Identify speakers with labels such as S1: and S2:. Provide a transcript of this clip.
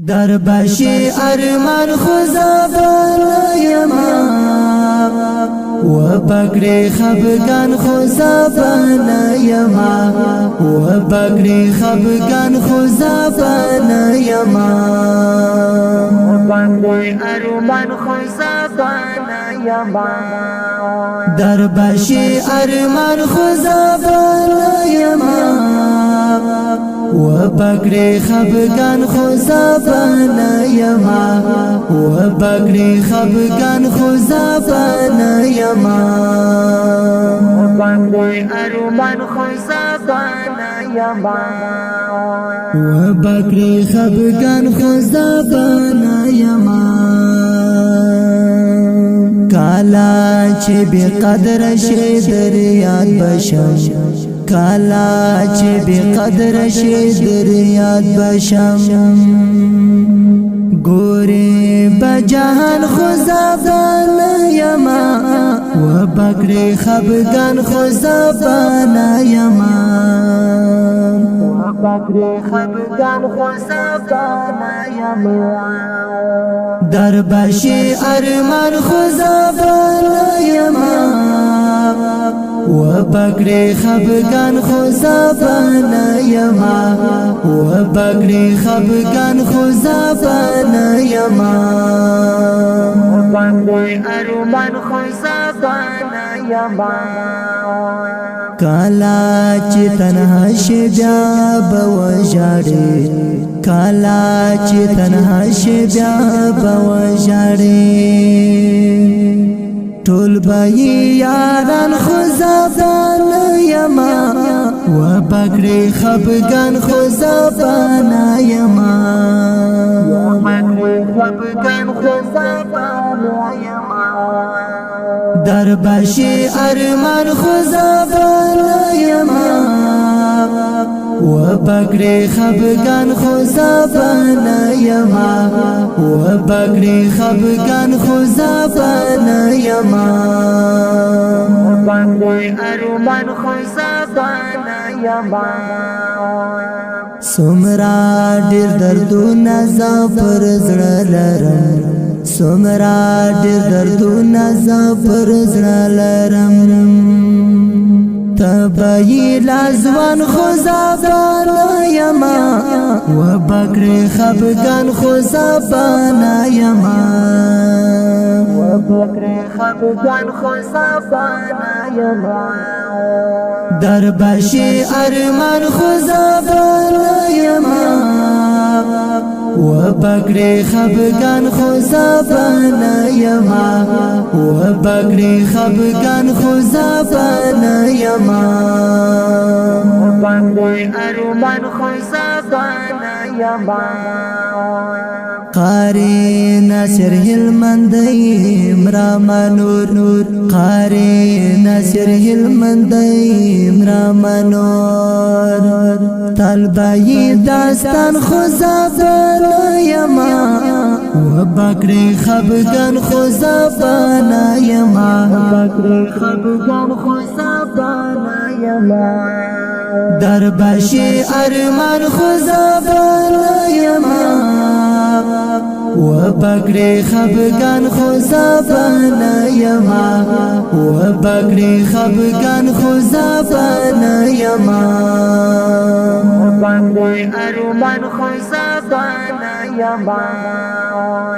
S1: در بشی ارمان خزابان یما و بگری خبگان خزابان یما و بگری خبگان خزابان یما بگری ارمان خزابان یما در بشی ارمان خزابان یما و بگری خبگان خزابان یما و بگری خبگان خزابان یما بگری ارمان خزابان یما و بگری خبگان خزابان یما کالا چه بی قدر شی در یاد بشم کالا چه بی قدر شی در یاد بشم گوری بجهان خزابان یما و بگری خبگان خزابان یما و بگری خبگان خزابان یما در بشی ارمان خزابان یما و بگری خبگان خزابان یما و بگری خبگان خزابان یما بگری ارمان خزابان یما کالا چی تنها شی بیا بوجاڑی کالا چی تنها شی بیا بوجاڑی ټول بایی یاران خزابان یما و بگری خبگان خزابان یما و بگری خبگان خزابان یما در بشی ارمان خزابان یما و بگری خبگان خزابان یما و بگری خبگان خزابان یما بگری ارمان خزابان یما سمرا ډیر دردونه زفر زړه لرم سمرا ډیر دردونه زفر زړه لرم تبایی لازوان خزابان یما و بگری خبگان خزابان یما و بگری خبگان خزابان یما در بشی ارمان خزابان یما و بگری خبگان خزابان یما و بگری خبگان خزابان یما بگری ارمان خزابان یما قاری ناصر هلمندی مرامنور قاری ناصر هلمندی مرامنور طلبای داستان خزابان یما و بگری خبگان خزابان یما بگری خبگان خزابان یما در بشی ارمان خزابان یما و بگری خبگان خزابان یما و بگری خبگان خزابان یما بگری ارمان خزابان یما